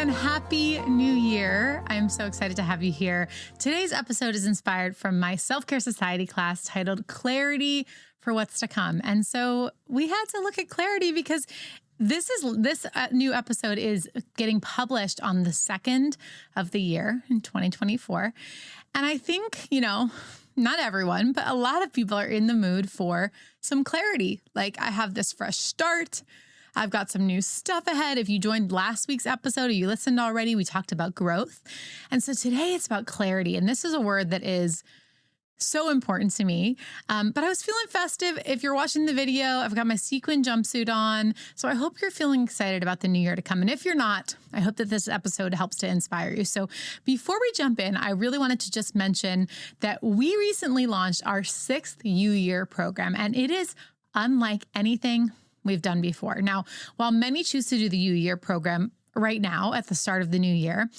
everyone. Happy New Year. I'm so excited to have you here. Today's episode is inspired from my self-care society class titled Clarity for What's to Come. And so we had to look at clarity because this new episode is getting published on the 2nd of the year in 2024. And I think, not everyone, but a lot of people are in the mood for some clarity. Like, I have this fresh start. I've got some new stuff ahead. If you joined last week's episode or you listened already, we talked about growth. And so today it's about clarity. And this is a word that is so important to me. But I was feeling festive. If you're watching the video, I've got my sequin jumpsuit on. So I hope you're feeling excited about the new year to come. And if you're not, I hope that this episode helps to inspire you. So before we jump in, I really wanted to just mention that we recently launched our 6th U-Year program, and it is unlike anything we've done before. Now, while many choose to do the U-Year program right now at the start of the new year,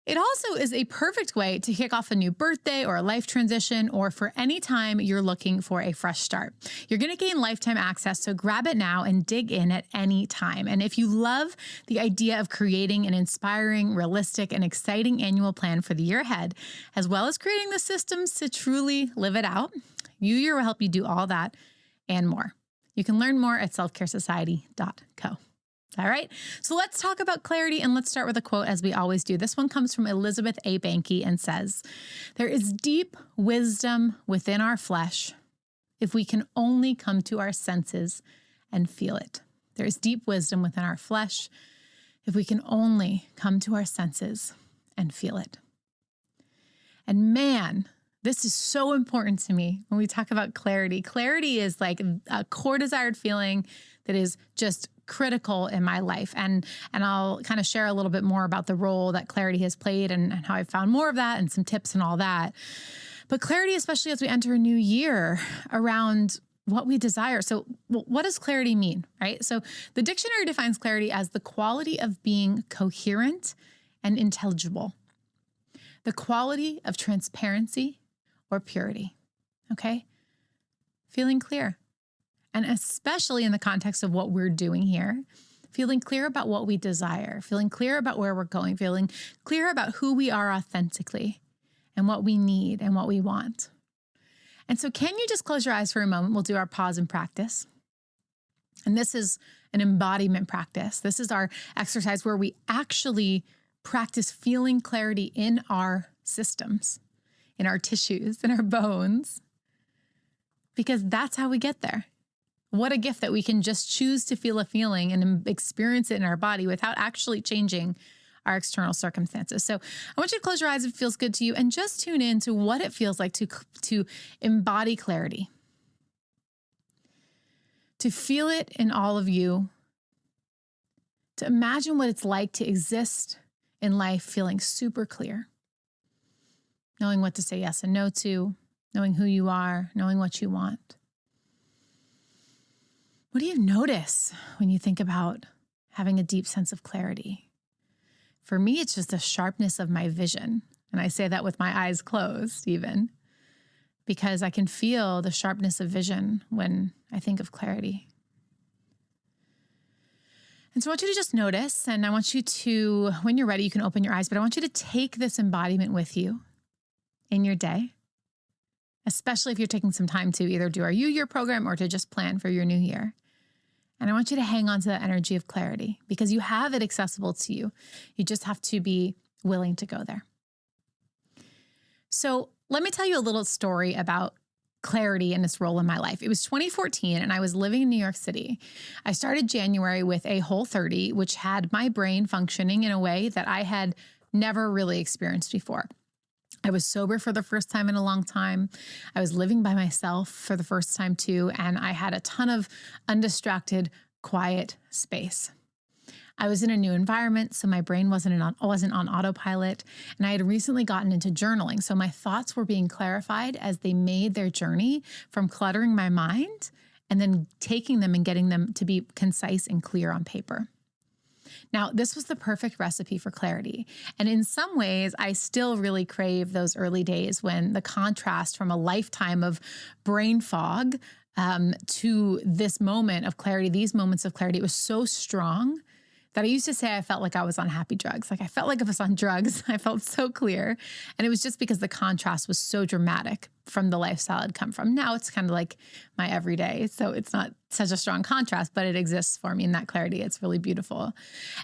it also is a perfect way to kick off a new birthday or a life transition, or for any time you're looking for a fresh start. You're going to gain lifetime access, so grab it now and dig in at any time. And if you love the idea of creating an inspiring, realistic, and exciting annual plan for the year ahead, as well as creating the systems to truly live it out, U-Year will help you do all that and more. You can learn more at selfcaresociety.co. All right, so let's talk about clarity, and let's start with a quote as we always do. This one comes from Elizabeth A. Banky and says, "There is deep wisdom within our flesh if we can only come to our senses and feel it." There is deep wisdom within our flesh if we can only come to our senses and feel it. And man, this is so important to me when we talk about clarity. Clarity is like a core desired feeling that is just critical in my life. And I'll kind of share a little bit more about the role that clarity has played and how I found more of that and some tips and all that. But clarity, especially as we enter a new year, around what we desire. So what does clarity mean, right? So the dictionary defines clarity as the quality of being coherent and intelligible, the quality of transparency or purity, okay? Feeling clear. And especially in the context of what we're doing here, feeling clear about what we desire, feeling clear about where we're going, feeling clear about who we are authentically and what we need and what we want. And so can you just close your eyes for a moment? We'll do our pause and practice. And this is an embodiment practice. This is our exercise where we actually practice feeling clarity in our systems, in our tissues, in our bones, because that's how we get there. What a gift that we can just choose to feel a feeling and experience it in our body without actually changing our external circumstances. So I want you to close your eyes if it feels good to you and just tune in to what it feels like to embody clarity, to feel it in all of you, to imagine what it's like to exist in life feeling super clear, knowing what to say yes and no to, knowing who you are, knowing what you want. What do you notice when you think about having a deep sense of clarity? For me, it's just the sharpness of my vision. And I say that with my eyes closed even, because I can feel the sharpness of vision when I think of clarity. And so I want you to just notice, and I want you to, when you're ready, you can open your eyes, but I want you to take this embodiment with you in your day, especially if you're taking some time to either do our U-Year program or to just plan for your new year. And I want you to hang on to that energy of clarity because you have it accessible to you. You just have to be willing to go there. So let me tell you a little story about clarity and its role in my life. It was 2014 and I was living in New York City. I started January with a Whole30, which had my brain functioning in a way that I had never really experienced before. I was sober for the first time in a long time. I was living by myself for the first time too, and I had a ton of undistracted, quiet space. I was in a new environment, so my brain wasn't on autopilot, and I had recently gotten into journaling, so my thoughts were being clarified as they made their journey from cluttering my mind and then taking them and getting them to be concise and clear on paper. Now, this was the perfect recipe for clarity. And in some ways, I still really crave those early days when the contrast from a lifetime of brain fog to this moment of clarity, these moments of clarity, it was so strong that I used to say I felt like I was on happy drugs. Like I felt like I was on drugs. I felt so clear. And it was just because the contrast was so dramatic from the lifestyle I'd come from. Now it's kind of like my everyday. So it's not such a strong contrast, but it exists for me in that clarity. It's really beautiful.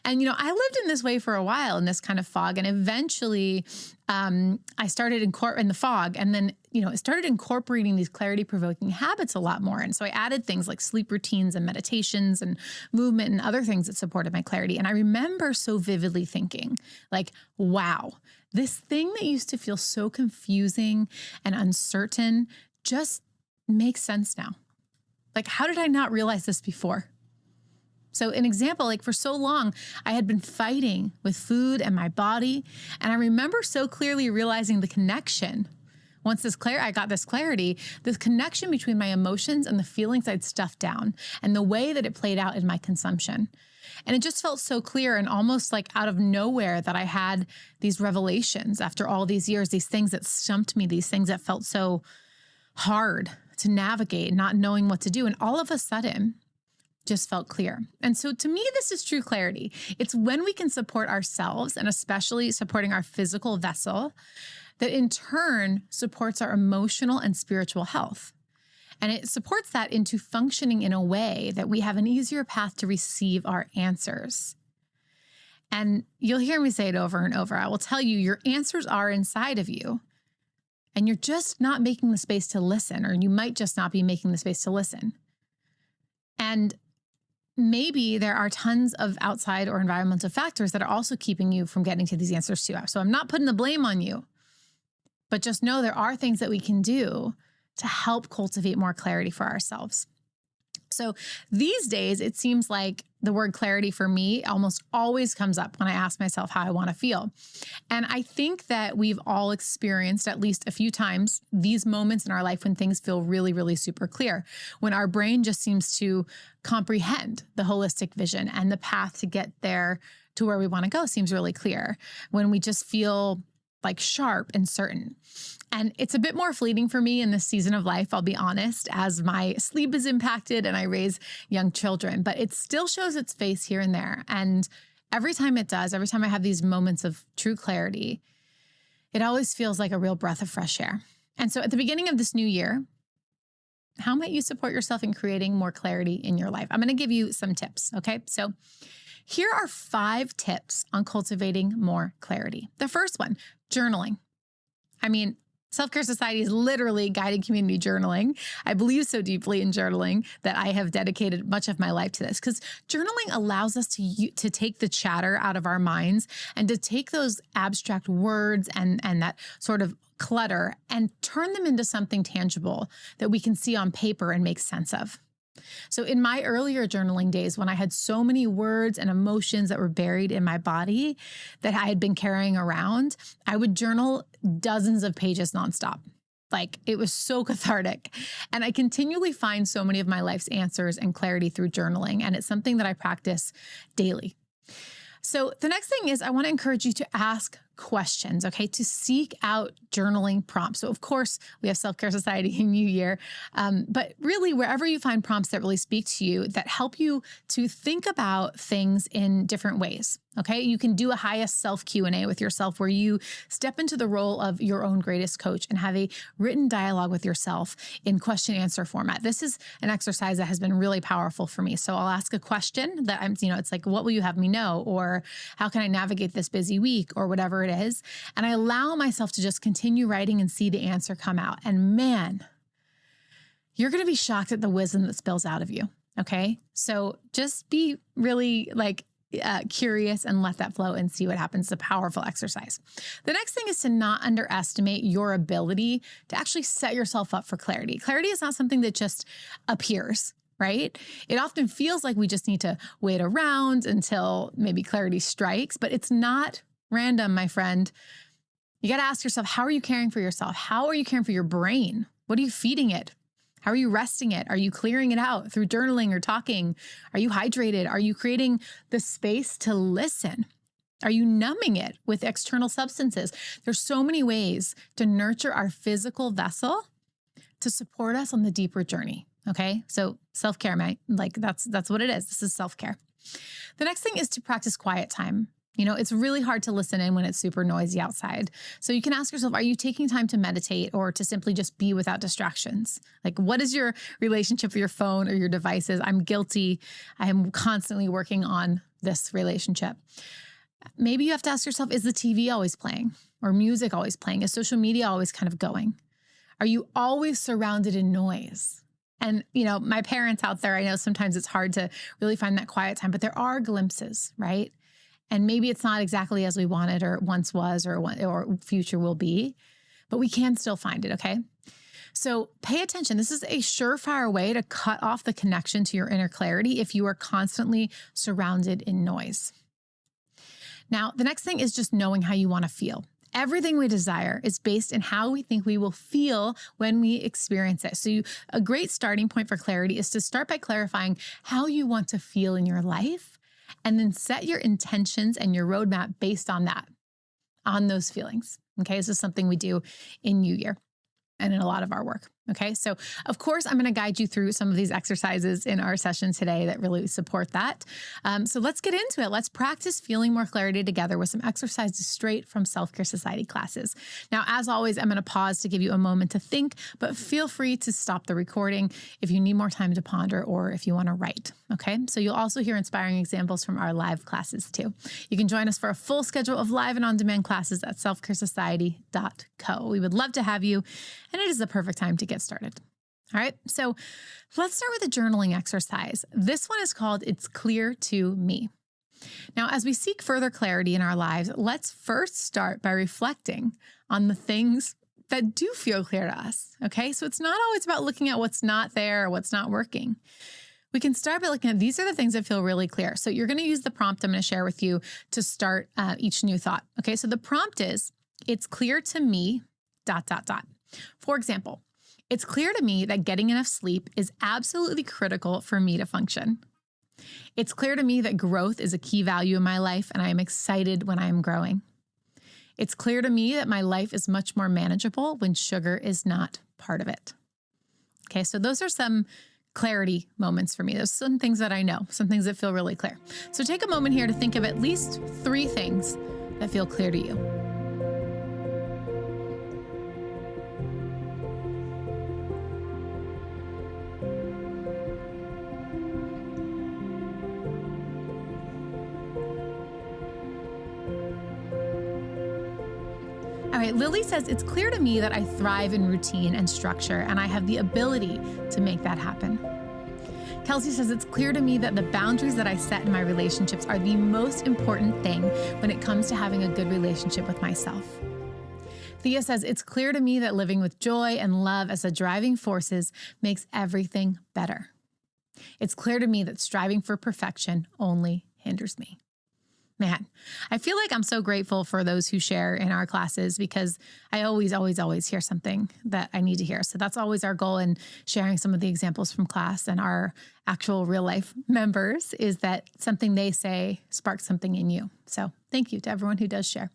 And, I lived in this way for a while in this kind of fog. And eventually I started in the fog. And then, I started incorporating these clarity provoking habits a lot more. And so I added things like sleep routines and meditations and movement and other things that supported my clarity. And I remember so vividly thinking like, wow, this thing that used to feel so confusing and uncertain just makes sense now. Like, how did I not realize this before? So an example, like for so long, I had been fighting with food and my body. And I remember so clearly realizing the connection. Once I got this clarity, this connection between my emotions and the feelings I'd stuffed down and the way that it played out in my consumption. And it just felt so clear and almost like out of nowhere that I had these revelations after all these years, these things that stumped me, these things that felt so hard to navigate, not knowing what to do. And all of a sudden, just felt clear. And so to me, this is true clarity. It's when we can support ourselves and especially supporting our physical vessel that in turn supports our emotional and spiritual health. And it supports that into functioning in a way that we have an easier path to receive our answers. And you'll hear me say it over and over. I will tell you, your answers are inside of you. And you're just not making the space to listen, or you might just not be making the space to listen. And maybe there are tons of outside or environmental factors that are also keeping you from getting to these answers too. So I'm not putting the blame on you, but just know there are things that we can do to help cultivate more clarity for ourselves. So these days, it seems like the word clarity for me almost always comes up when I ask myself how I want to feel. And I think that we've all experienced at least a few times these moments in our life when things feel really, really super clear, when our brain just seems to comprehend the holistic vision and the path to get there to where we want to go seems really clear, when we just feel like sharp and certain. And it's a bit more fleeting for me in this season of life, I'll be honest, as my sleep is impacted and I raise young children, but it still shows its face here and there. And every time it does, every time I have these moments of true clarity, it always feels like a real breath of fresh air. And so at the beginning of this new year, how might you support yourself in creating more clarity in your life? I'm going to give you some tips, okay? So here are 5 tips on cultivating more clarity. The first one, journaling. I mean, Self-Care Society is literally guiding community journaling. I believe so deeply in journaling that I have dedicated much of my life to this, because journaling allows us to take the chatter out of our minds and to take those abstract words and that sort of clutter and turn them into something tangible that we can see on paper and make sense of. So in my earlier journaling days, when I had so many words and emotions that were buried in my body that I had been carrying around, I would journal dozens of pages nonstop. Like, it was so cathartic. And I continually find so many of my life's answers and clarity through journaling. And it's something that I practice daily. So the next thing is I want to encourage you to ask questions, okay, to seek out journaling prompts. So of course, we have Self-Care Society in New Year, but really wherever you find prompts that really speak to you, that help you to think about things in different ways, okay? You can do a highest self Q&A with yourself where you step into the role of your own greatest coach and have a written dialogue with yourself in question answer format. This is an exercise that has been really powerful for me. So I'll ask a question that it's like, what will you have me know? Or how can I navigate this busy week, or whatever it is. And I allow myself to just continue writing and see the answer come out. And man, you're going to be shocked at the wisdom that spills out of you. Okay. So just be really curious and let that flow and see what happens. It's a powerful exercise. The next thing is to not underestimate your ability to actually set yourself up for clarity. Clarity is not something that just appears, right? It often feels like we just need to wait around until maybe clarity strikes, but it's not random, my friend. You got to ask yourself, how are you caring for yourself? How are you caring for your brain? What are you feeding it? How are you resting it? Are you clearing it out through journaling or talking? Are you hydrated? Are you creating the space to listen? Are you numbing it with external substances? There's so many ways to nurture our physical vessel to support us on the deeper journey. Okay. So self-care, that's what it is. This is self-care. The next thing is to practice quiet time. It's really hard to listen in when it's super noisy outside. So you can ask yourself, are you taking time to meditate or to simply just be without distractions? Like, what is your relationship with your phone or your devices? I'm guilty. I am constantly working on this relationship. Maybe you have to ask yourself, is the TV always playing or music always playing? Is social media always kind of going? Are you always surrounded in noise? And, my parents out there, I know sometimes it's hard to really find that quiet time, but there are glimpses, right? And maybe it's not exactly as we wanted or once was or future will be, but we can still find it, okay? So pay attention. This is a surefire way to cut off the connection to your inner clarity if you are constantly surrounded in noise. Now, the next thing is just knowing how you want to feel. Everything we desire is based in how we think we will feel when we experience it. So a great starting point for clarity is to start by clarifying how you want to feel in your life, and then set your intentions and your roadmap based on that, on those feelings. Okay, this is something we do in New Year and in a lot of our work. Okay, so of course, I'm going to guide you through some of these exercises in our session today that really support that. So let's get into it. Let's practice feeling more clarity together with some exercises straight from Self-Care Society classes. Now, as always, I'm going to pause to give you a moment to think, but feel free to stop the recording if you need more time to ponder or if you want to write. Okay, so you'll also hear inspiring examples from our live classes too. You can join us for a full schedule of live and on-demand classes at selfcaresociety.co. We would love to have you, and it is the perfect time to get started. All right, so let's start with a journaling exercise. This one is called It's Clear to Me. Now, as we seek further clarity in our lives, let's first start by reflecting on the things that do feel clear to us. Okay, so it's not always about looking at what's not there or what's not working. We can start by looking at these are the things that feel really clear. So you're going to use the prompt I'm going to share with you to start each new thought. Okay, so the prompt is, it's clear to me, ... For example, it's clear to me that getting enough sleep is absolutely critical for me to function. It's clear to me that growth is a key value in my life, and I am excited when I am growing. It's clear to me that my life is much more manageable when sugar is not part of it. Okay, so those are some clarity moments for me. There's some things that I know, some things that feel really clear. So take a moment here to think of at least 3 things that feel clear to you. All right, Lily says, it's clear to me that I thrive in routine and structure, and I have the ability to make that happen. Kelsey says, it's clear to me that the boundaries that I set in my relationships are the most important thing when it comes to having a good relationship with myself. Thea says, it's clear to me that living with joy and love as the driving forces makes everything better. It's clear to me that striving for perfection only hinders me. Man, I feel like I'm so grateful for those who share in our classes because I always hear something that I need to hear. So that's always our goal in sharing some of the examples from class and our actual real life members is that something they say sparks something in you. So thank you to everyone who does share.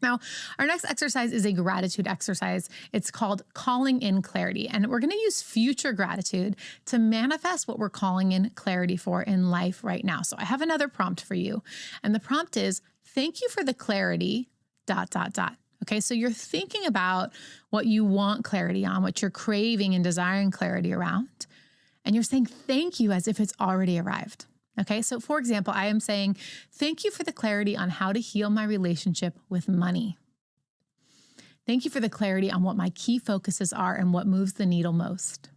Now, our next exercise is a gratitude exercise. It's called Calling in Clarity, and we're going to use future gratitude to manifest what we're calling in clarity for in life right now. So I have another prompt for you, and the prompt is, thank you for the clarity, ... Okay, so you're thinking about what you want clarity on, what you're craving and desiring clarity around, and you're saying thank you as if it's already arrived. Okay, so for example, I am saying, thank you for the clarity on how to heal my relationship with money. Thank you for the clarity on what my key focuses are and what moves the needle most.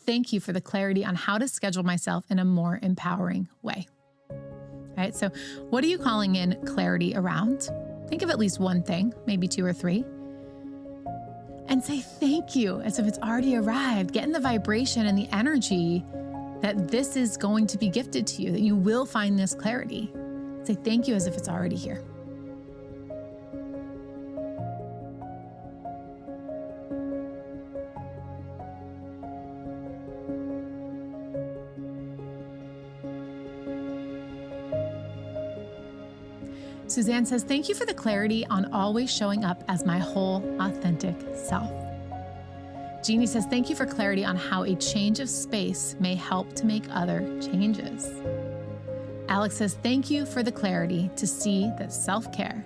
Thank you for the clarity on how to schedule myself in a more empowering way. All right, so what are you calling in clarity around? Think of at least one thing, maybe 2 or 3. And say thank you as if it's already arrived. Get in the vibration and the energy that this is going to be gifted to you, that you will find this clarity. Say thank you as if it's already here. Suzanne says, thank you for the clarity on always showing up as my whole authentic self. Jeannie says, thank you for clarity on how a change of space may help to make other changes. Alex says, thank you for the clarity to see that self-care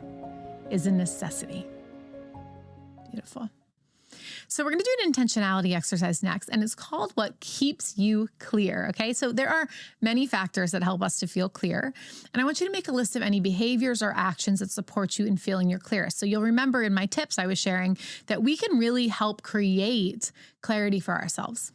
is a necessity. Beautiful. So we're going to do an intentionality exercise next, and it's called What Keeps You Clear, okay? So there are many factors that help us to feel clear, and I want you to make a list of any behaviors or actions that support you in feeling your clearest. So you'll remember in my tips I was sharing that we can really help create clarity for ourselves.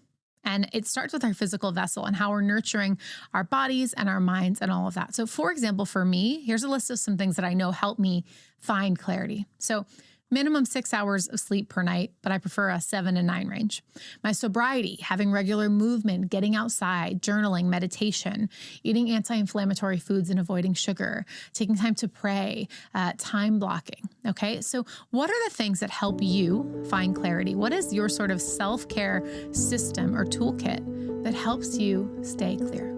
And it starts with our physical vessel and how we're nurturing our bodies and our minds and all of that. So for example, for me, here's a list of some things that I know help me find clarity. So minimum 6 hours of sleep per night, but I prefer a 7 to 9 range. My sobriety, having regular movement, getting outside, journaling, meditation, eating anti-inflammatory foods and avoiding sugar, taking time to pray, time blocking. Okay, so what are the things that help you find clarity? What is your sort of self-care system or toolkit that helps you stay clear?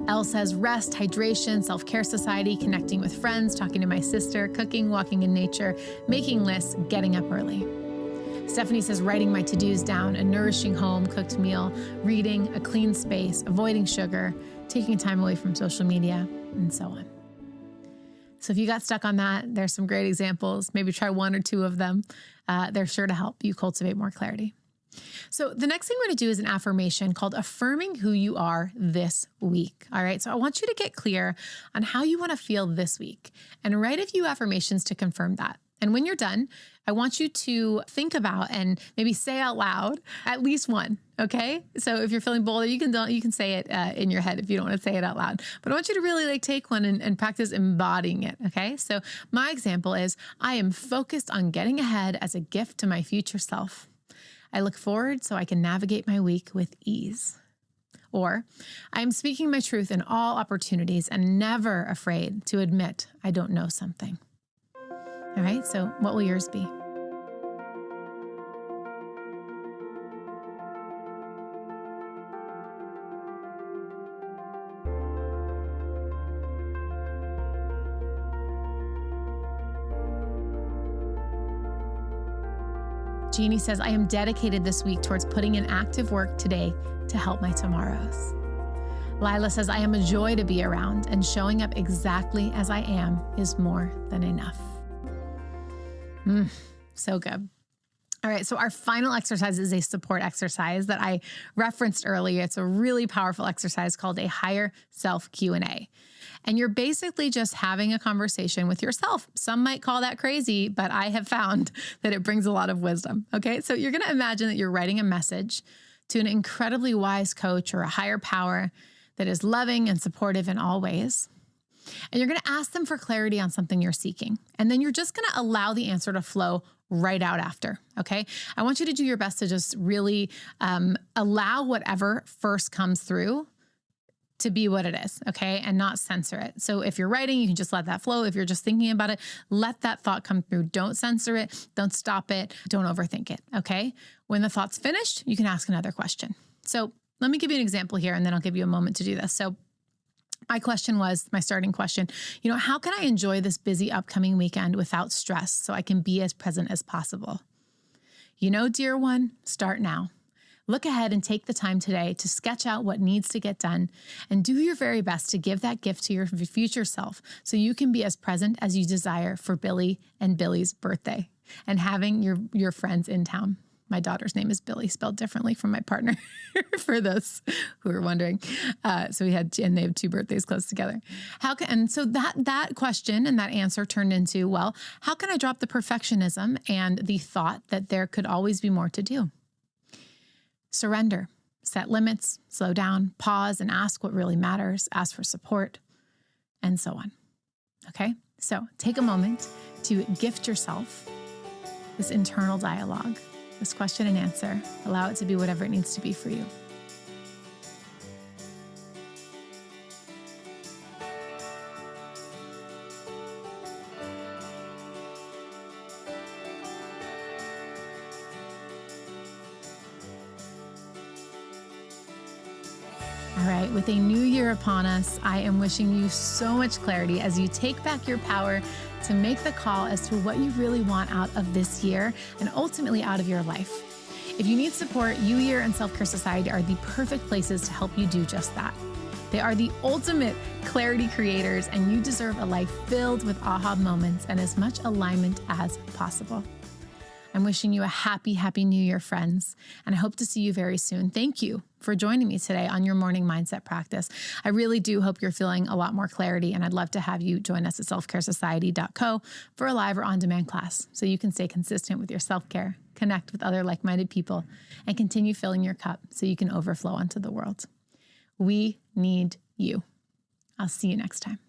Elle says rest, hydration, self-care society, connecting with friends, talking to my sister, cooking, walking in nature, making lists, getting up early. Stephanie says writing my to-dos down, a nourishing home, cooked meal, reading, a clean space, avoiding sugar, taking time away from social media, and so on. So if you got stuck on that, there's some great examples. Maybe try 1 or 2 of them. They're sure to help you cultivate more clarity. So the next thing we're going to do is an affirmation called affirming who you are this week. All right. So I want you to get clear on how you want to feel this week and write a few affirmations to confirm that. And when you're done, I want you to think about and maybe say out loud at least one. Okay. So if you're feeling bolder, you can say it in your head if you don't want to say it out loud. But I want you to really take one and practice embodying it. Okay. So my example is I am focused on getting ahead as a gift to my future self. I look forward so I can navigate my week with ease. Or, I am speaking my truth in all opportunities and never afraid to admit I don't know something. All right, so what will yours be? Jeannie says, I am dedicated this week towards putting in active work today to help my tomorrows. Lila says, I am a joy to be around, and showing up exactly as I am is more than enough. So good. All right, so our final exercise is a support exercise that I referenced earlier. It's a really powerful exercise called a higher self Q&A. And you're basically just having a conversation with yourself. Some might call that crazy, but I have found that it brings a lot of wisdom. Okay, so you're going to imagine that you're writing a message to an incredibly wise coach or a higher power that is loving and supportive in all ways. And you're going to ask them for clarity on something you're seeking. And then you're just going to allow the answer to flow right out after, okay? I want you to do your best to just really allow whatever first comes through to be what it is, okay? And not censor it. So if you're writing, you can just let that flow. If you're just thinking about it, let that thought come through. Don't censor it. Don't stop it. Don't overthink it, okay? When the thought's finished, you can ask another question. So let me give you an example here, and then I'll give you a moment to do this. So my starting question, how can I enjoy this busy upcoming weekend without stress so I can be as present as possible? Dear one, start now. Look ahead and take the time today to sketch out what needs to get done and do your very best to give that gift to your future self so you can be as present as you desire for Billy and Billy's birthday and having your friends in town. My daughter's name is Billy, spelled differently from my partner, for those who are wondering. So and they have 2 birthdays close together. So that question and that answer turned into, well, how can I drop the perfectionism and the thought that there could always be more to do? Surrender, set limits, slow down, pause, and ask what really matters, ask for support, and so on. Okay? So take a moment to gift yourself this internal dialogue, this question and answer. Allow it to be whatever it needs to be for you. All right, with a new year upon us, I am wishing you so much clarity as you take back your power to make the call as to what you really want out of this year and ultimately out of your life. If you need support, You Year and Self-Care Society are the perfect places to help you do just that. They are the ultimate clarity creators, and you deserve a life filled with aha moments and as much alignment as possible. I'm wishing you a happy, happy New Year, friends, and I hope to see you very soon. Thank you for joining me today on your morning mindset practice. I really do hope you're feeling a lot more clarity, and I'd love to have you join us at selfcaresociety.co for a live or on-demand class so you can stay consistent with your self-care, connect with other like-minded people, and continue filling your cup so you can overflow onto the world. We need you. I'll see you next time.